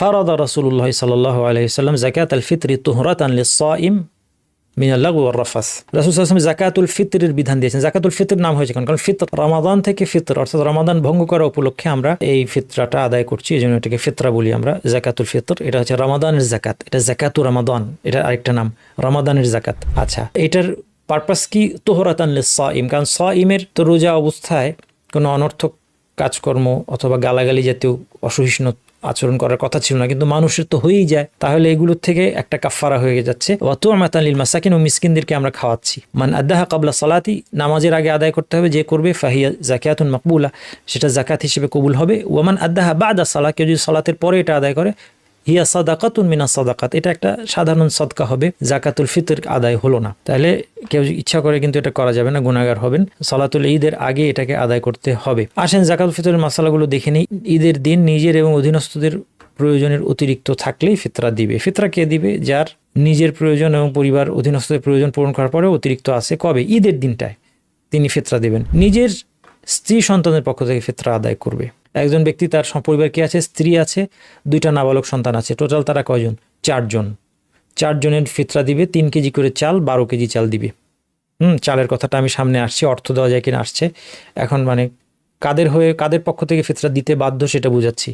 ফারাদা রাসূলুল্লাহ সাল্লাল্লাহু আলাইহি ওয়াসাল্লাম যাকাতুল ফিতরি তুহরাতান লিস-সাইম মিনাল লাগু ওয়ার রাফাস। রাসূল সাল্লাল্লাহু আলাইহি ওয়াসাল্লাম যাকাতুল ফিতরের বিধান দিয়েছেন। যাকাতুল ফিতর নাম হয়েছে কারণ ফিতর রমাদান থেকে ফিতর অর্থাৎ রমাদান ভঙ্গ করা উপলক্ষে আমরা এই ফিতরাটা আদায় করছি, এজন্য এটাকে ফিতরা বলি আমরা। যাকাতুল ফিতর এটা হচ্ছে রমাদানের যাকাত, এটা যাকাতুর রমাদান, এটা আরেকটা নাম রমাদানের যাকাত। আচ্ছা, এটার পারপাস কি? তুহরাতান লিস-সাইম, কারণ সাইমের তো রোজা অবস্থায় কোনো অনর্থক কাজকর্ম অথবা গালাগালি জাতীয় অসহিষ্ণু আচরণ করার কথা ছিল না, কিন্তু মানুষের তো হয়েই যায়, তাহলে এগুলোর থেকে একটা কাফারা হয়ে যাচ্ছে। ওয়া তু'মাতান লিল মাসাকিন, ও মিসকিনদেরকে আমরা খাওয়াচ্ছি। মান আদাহা ক্বাবলা সালাতি, নামাজের আগে আদায় করতে হবে, যে করবে ফাহিয়া যাকাতুন মাকবুলা, সেটা যাকাত হিসেবে কবুল হবে। ওয়া মান আদাহা বাদা সালাহ, কেউ যদি সালাতের পরে এটা আদায় করে, হিয়া সাদাকাতুন মিনাস সাদাকাত, এটা একটা সাধারণ সদকা হবে, যাকাতুল ফিতর আদায় হলো না। তাহলে কেউ ইচ্ছা করে কিন্তু এটা করা যাবে না, গুনাহগার হবেন। সালাতুল ঈদের আগে এটাকে আদায় করতে হবে। আসেন জাকাতুল ফিতরের মাসালাগুলো দেখে নিই। ঈদের দিন নিজের এবং অধীনস্থদের প্রয়োজনের অতিরিক্ত থাকলেই ফিতরা দিবে। ফিতরা কে দিবে? যার নিজের প্রয়োজন এবং পরিবার অধীনস্থদের প্রয়োজন পূরণ করার পরে অতিরিক্ত আছে, কবে? ঈদের দিনটায় তিনি ফিতরা দিবেন। নিজের স্ত্রী সন্তানের পক্ষ থেকে ফিতরা আদায় করবে। একজন ব্যক্তি তার পরিবার কি আছে? স্ত্রী আছে, 2টা নাবালক সন্তান আছে, টোটাল তারা কয়জন? 4 জন। 4 জনের ফিতরা দিবে। 3 কেজি করে চাল, 12 কেজি চাল দিবে। চালের কথাটা আমি সামনে আসছি, অর্থ দেওয়া যায় কিনা আসছে এখন, মানে কাদের পক্ষ থেকে ফিতরা দিতে বাধ্য সেটা বুঝাচ্ছি।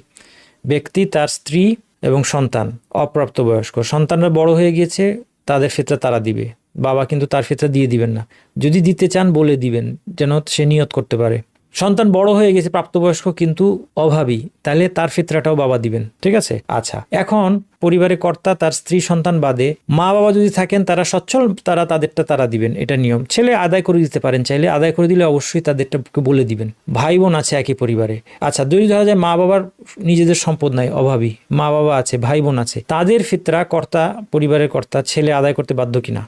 ব্যক্তি, তার স্ত্রী এবং সন্তান অপ্রাপ্তবয়স্ক, সন্তানরা বড় হয়ে গিয়েছে, তাদের ফিতরা তারা দিবে। বাবা কিন্তু তার ফিতরা দিয়ে দিবেন না, যদি দিতে চান বলে দিবেন যেন সে নিয়ত করতে পারে। সন্তান বড় হয়ে গেছে, প্রাপ্তবয়স্ক কিন্তু অভাবী, তাহলে তার ফিতরাটাও বাবা দিবেন, ঠিক আছে? আচ্ছা, এখন পরিবারের কর্তা তার স্ত্রী সন্তান বাদে মা বাবা যদি থাকেন তারা সচ্ছল, তারা তাদেরটা তারা দিবেন, এটা নিয়ম। ছেলে আদায় করে দিতে পারেন, চাইলে আদায় করে দিলে অবশ্যই তাদেরটা বলে দিবেন। ভাই বোন আছে একই পরিবারে, আচ্ছা যদি ধরা যায় মা বাবার নিজেদের সম্পদ নাই, অভাবী, মা বাবা আছে, ভাই বোন আছে, তাদের ফিতরা কর্তা, পরিবারের কর্তা ছেলে আদায় করতে বাধ্য কিনা?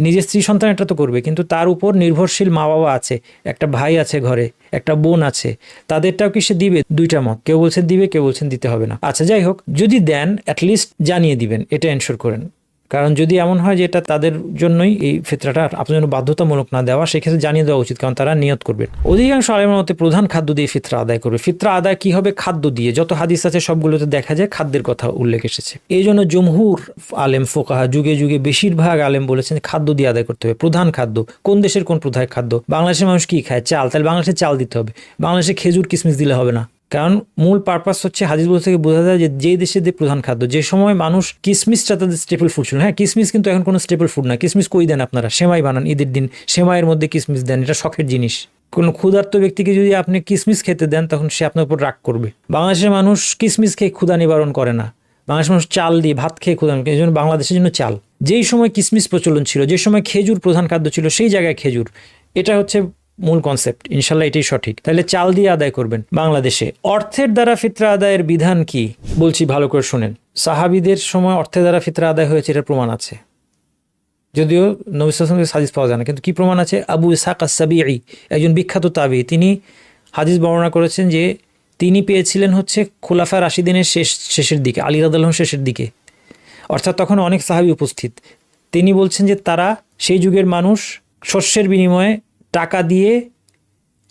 নিজের স্ত্রী সন্তান এটা তো করবে, কিন্তু তার উপর নির্ভরশীল মা বাবা আছে, একটা ভাই আছে ঘরে, একটা বোন আছে, তাদেরটাও কি সে দিবে? 2টা মত, কেউ বলছেন দিবে, কেউ বলছেন দিতে হবে না। আচ্ছা যাই হোক, যদি দেন অ্যাটলিস্ট জানিয়ে দিবেন, এটা এনশোর করেন। কারণ যদি এমন হয় যে এটা তাদের জন্যই এই ফিতরাটা আপনার জন্য বাধ্যতামূলক না দেওয়া, সেক্ষেত্রে জানিয়ে দেওয়া উচিত, কারণ তারা নিয়ত করবে। অধিকাংশ আলেমের মতে প্রধান খাদ্য দিয়ে ফিতরা আদায় করবে। ফিতরা আদায় কি হবে? খাদ্য দিয়ে। যত হাদিস আছে সবগুলোতে দেখা যায় খাদ্যের কথা উল্লেখ এসেছে। এই জন্য জমহুর আলেম ফোকাহা, যুগে যুগে বেশিরভাগ আলেম বলেছেন খাদ্য দিয়ে আদায় করতে হবে। প্রধান খাদ্য কোন দেশের কোন প্রধান খাদ্য? বাংলাদেশের মানুষ কি খায়? চাল, তাহলে বাংলাদেশে চাল দিতে হবে। বাংলাদেশে খেজুর কিশমিশ দিলে হবে না, কারণ মূল পারপাস হচ্ছে হাদিসগুলো থেকে বোঝা যায় যে দেশের যে প্রধান খাদ্য, যে সময় মানুষ কিসমিসটা তাদের স্টেপল ফুড ছিল। হ্যাঁ, কিসমিস কিন্তু এখন কোনো স্টেপল ফুড না। কিসমিস কই দেন আপনারা? সেমাই বানান ঈদের দিন, সেমাইয়ের মধ্যে কিসমিস দেন, এটা শখের জিনিস। কোনো ক্ষুধার্ত ব্যক্তিকে যদি আপনি কিসমিস খেতে দেন তখন সে আপনার উপর রাগ করবে। বাংলাদেশের মানুষ কিসমিস খেয়ে ক্ষুধা নিবারণ করে না, বাংলাদেশের মানুষ চাল দিয়ে ভাত খেয়ে ক্ষুধা, এই জন্য বাংলাদেশের জন্য চাল। যেই সময় কিসমিস প্রচলন ছিল, যে সময় খেজুর প্রধান খাদ্য ছিল, সেই জায়গায় খেজুর। এটা হচ্ছে মূল কনসেপ্ট, ইনশাল্লাহ এটাই সঠিক। তাহলে চাল দিয়ে আদায় করবেন। বাংলাদেশে অর্থের দ্বারা ফিতরা আদায়ের বিধান কি বলছি, ভালো করে শুনেন। সাহাবীদের সময় অর্থের দ্বারা ফিতরা আদায় হয়েছে, এটার প্রমাণ আছে, যদিও নবী সাল্লাল্লাহু আলাইহি ওয়াসাল্লামের হাদিস পাওয়া যায় না, কিন্তু কি প্রমাণ আছে? আবু ইসহাক আস-সাবিঈ, একজন বিখ্যাত তাবী, তিনি হাদিস বর্ণনা করেছেন যে তিনি পেয়েছিলেন হচ্ছে খুলাফা রাশিদিনের শেষের দিকে, আলী রাদিয়াল্লাহু আনহু শেষের দিকে, অর্থাৎ তখন অনেক সাহাবী উপস্থিত। তিনি বলছেন যে তারা সেই যুগের মানুষ শস্যের বিনিময়ে টাকা দিয়ে,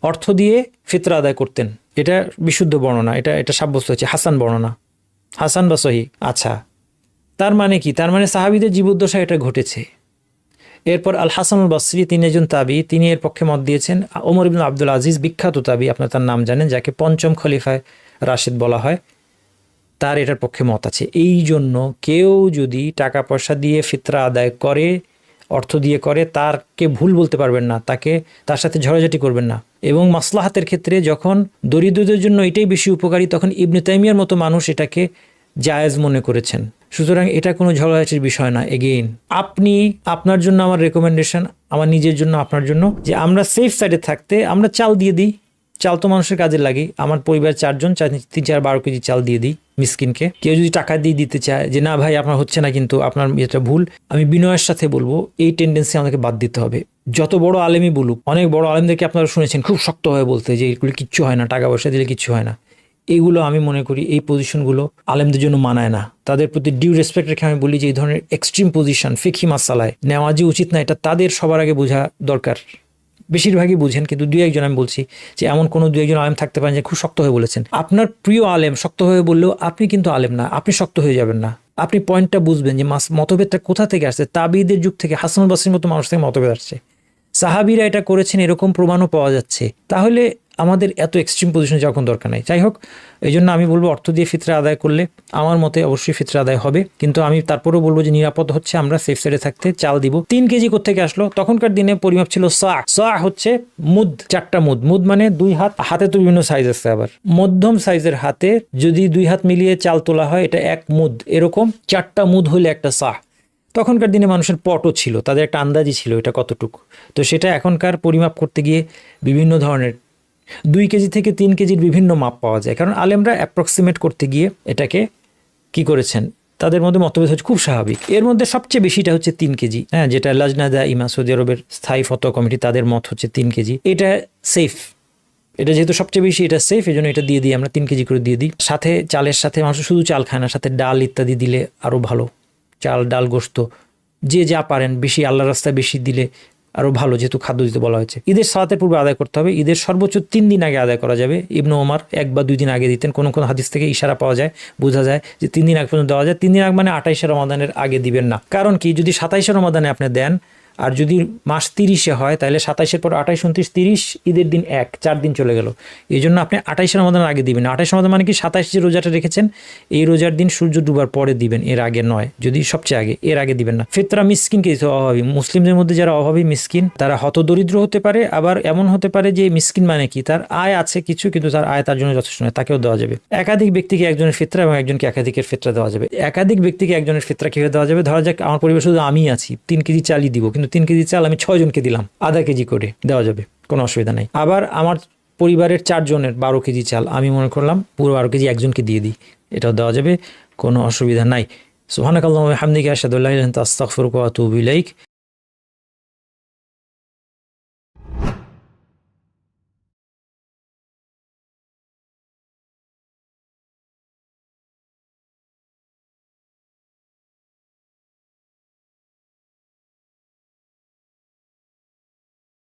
অর্থ দিয়ে ফিতরা আদায় করতেন। এটা বিশুদ্ধ বর্ণনা, এটা সাব্যস্ত হয়েছে, হাসান বর্ণনা, হাসান বা সহিহ। আচ্ছা, তার মানে কি? তার মানে সাহাবীদের জীবদ্দশায় এটা ঘটেছে। এরপর আল হাসান আল বসরি, তিনি একজন তাবী, তিনি এর পক্ষে মত দিয়েছেন। ওমর ইবনে আব্দুল আজিজ, বিখ্যাত তাবী, আপনার তার নাম জানেন, যাকে 5ম খলিফায় রাশিদ বলা হয়, তার এটার পক্ষে মত আছে। এই জন্য কেউ যদি টাকা পয়সা দিয়ে ফিতরা আদায় করে, অর্থ দিয়ে করে, তারকে ভুল বলতে পারবেন না, তার সাথে ঝগড়াঝাটি করবেন না। এবং মাসলাহাতের ক্ষেত্রে যখন দরিদ্রদের জন্য এটাই বেশি উপকারী, তখন ইবনে তাইমিয়ার মতো মানুষ এটাকে জায়েজ মনে করেছেন। সুতরাং এটা কোনো ঝগড়াঝাটির বিষয় না। এগেইন, আপনি, আপনার জন্য আমার রেকমেন্ডেশন, আমার নিজের জন্য, আপনার জন্য, যে আমরা সেফ সাইডে থাকতে আমরা চাল দিয়ে দিই। চাল তো মানুষের কাজে লাগে। আমার পরিবার 4 জন, 3, 4, 12 কেজি চাল দিয়ে দিই মিসকিনকে। কেউ যদি টাকা দিয়ে দিতে চায় যে না ভাই আপনার হচ্ছে না, কিন্তু আপনার এটা ভুল, আমি বিনয়ের সাথে বলবো এই টেন্ডেন্সি আমাদেরকে বাদ দিতে হবে। যত বড় আলেমই বলুক, অনেক বড় আলেমদেরকে আপনারা শুনেছেন খুব শক্তভাবে বলতে যে এগুলো কিচ্ছু হয় না, টাকা পয়সা দিলে কিচ্ছু হয় না। এগুলো আমি মনে করি এই পজিশনগুলো আলেমদের জন্য মানায় না। তাদের প্রতি ডিউ রেসপেক্ট রেখে আমি বলি যে এই ধরনের এক্সট্রিম পজিশন ফিকহি মাসালায় নেওয়া যে উচিত না, এটা তাদের সবার আগে বোঝা দরকার। বেশিরভাগই বুঝেন, কিন্তু দুই একজন আমি বলছি যে এমন কোনো দুই একজন আলেম থাকতে পারেন যে খুব শক্ত হয়ে বলেছেন। আপনার প্রিয় আলেম শক্ত হয়ে বললেও আপনি কিন্তু আলেম না, আপনি শক্ত হয়ে যাবেন না। আপনি পয়েন্টটা বুঝবেন যে মতভেদটা কোথা থেকে আসছে। তাবিদের যুগ থেকে হাসানুল বসরির মতো মানুষ থেকে মতভেদ আসছে, সাহাবীরা এটা করেছেন এরকম প্রমাণও পাওয়া যাচ্ছে। তাহলে আমাদের এত এক্সট্রিম পজিশনে যখন দরকার নাই। যাই হোক, এই জন্য আমি বলবো অর্থ দিয়ে ফিতরা আদায় করলে আমার মতে অবশ্যই ফিতরা আদায় হবে, কিন্তু আমি তারপরেও বলবো যে নিরাপদ হচ্ছে আমরা সেফ সাইডে থাকতে চাল দিব। 3 কেজি কোত্থেকে আসলো? তখনকার দিনে পরিমাপ ছিল সা হচ্ছে মুদ, 4টা মুদ। মুদ মানে 2 হাত, হাতে তো বিভিন্ন সাইজ আছে, আবার মধ্যম সাইজের হাতে যদি 2 হাত মিলিয়ে চাল তোলা হয় এটা 1 মুদ। এরকম 4টা মুদ হইলে একটা সাহ। তখনকার দিনে মানুষের পটও ছিল, তাদের একটা আন্দাজি ছিল এটা কতটুকু। তো সেটা এখনকার পরিমাপ করতে গিয়ে বিভিন্ন ধরনের 2 কেজি থেকে 3 কেজির বিভিন্ন মাপ পাওয়া যায়, কারণ আলেমরা অ্যাপ্রক্সিমেট করতে গিয়ে এটাকে কি করেছেন, তাদের মধ্যে মতভেদ হচ্ছে, খুব স্বাভাবিক। এর মধ্যে সবচেয়ে বেশিটা হচ্ছে 3 কেজি, হ্যাঁ, যেটা লাজনা দাইমা সৌদি আরবের স্থায়ী ফতোয়া কমিটি তাদের মত হচ্ছে 3 কেজি। এটা সেফ, এটা যেহেতু সবচেয়ে বেশি এটা সেফ, এই জন্য এটা দিয়ে দিই আমরা, 3 কেজি করে দিয়ে দিই। সাথে চালের সাথে মানুষ শুধু চাল খায় না, সাথে ডাল ইত্যাদি দিলে আরও ভালো। চাল, ডাল, গোশত যে যা পারেন, বেশি আল্লাহর রাস্তায় বেশি দিলে আরও ভালো, যেহেতু খাদ্য দিতে বলা হয়েছে। ঈদের সালাতের পূর্বে আদায় করতে হবে, ঈদের সর্বোচ্চ 3 দিন আগে আদায় করা যাবে। ইবনে ওমর 1 বা 2 দিন আগে দিতেন, কোন কোন হাদিস থেকে ইশারা পাওয়া যায়, বোঝা যায় যে 3 দিন আগে পর্যন্ত দেওয়া যায়। 3 দিন আগে মানে 28শে রমাদানের আগে দিবেন না। কারণ কি, যদি 27শে রমাদানে আপনি দেন আর যদি মাস 30-এ হয়, তাহলে 27-এর পর 28, 29, 30, ঈদের দিন 1, 4 দিন চলে গেল। এই জন্য আপনি 28শে রমাদানের আগে দিবেন। 28 রমাদান মানে কি, 27 যে রোজাটা রেখেছেন এই রোজার দিন সূর্য ডুবার পরে দিবেন, এর আগে নয়। যদি সবচেয়ে আগে, এর আগে দিবেন না। ফিতরা মিসকিনকে দিতে, অভাবী মুসলিমদের মধ্যে যারা অভাবী মিসকিন, তারা হতদরিদ্র হতে পারে, আবার এমন হতে পারে যে মিসকিন মানে কি, তার আয় আছে কিছু কিন্তু তার আয় তার জন্য যথেষ্ট নয়, তাকেও দেওয়া যাবে। একাধিক ব্যক্তিকে একজনের ফিতরা এবং একজনকে একাধিকের ফিতরা দেওয়া যাবে। একাধিক ব্যক্তিকে একজনের ফিতরা কিভাবে দেওয়া যাবে? ধরা যাক আমার পরিবার শুধু আমি আছি, 3 কেজি চালই দিব, কিন্তু 3 কেজি চাল আমি 6 জনকে দিলাম, আধা কেজি করে দেওয়া যাবে, কোনো অসুবিধা নাই। আবার আমার পরিবারের 4 জনের 12 কেজি চাল আমি মনে করলাম পুরো 12 কেজি একজনকে দিয়ে দিই, এটাও দেওয়া যাবে, কোনো অসুবিধা নাই। সুবহানাকাল্লাহু ওয়া বিহামদিকা আশহাদু আল্লা ইলাহা ইল্লা আনতা আস্তাগফিরুকা ওয়া আতুবু ইলাইক।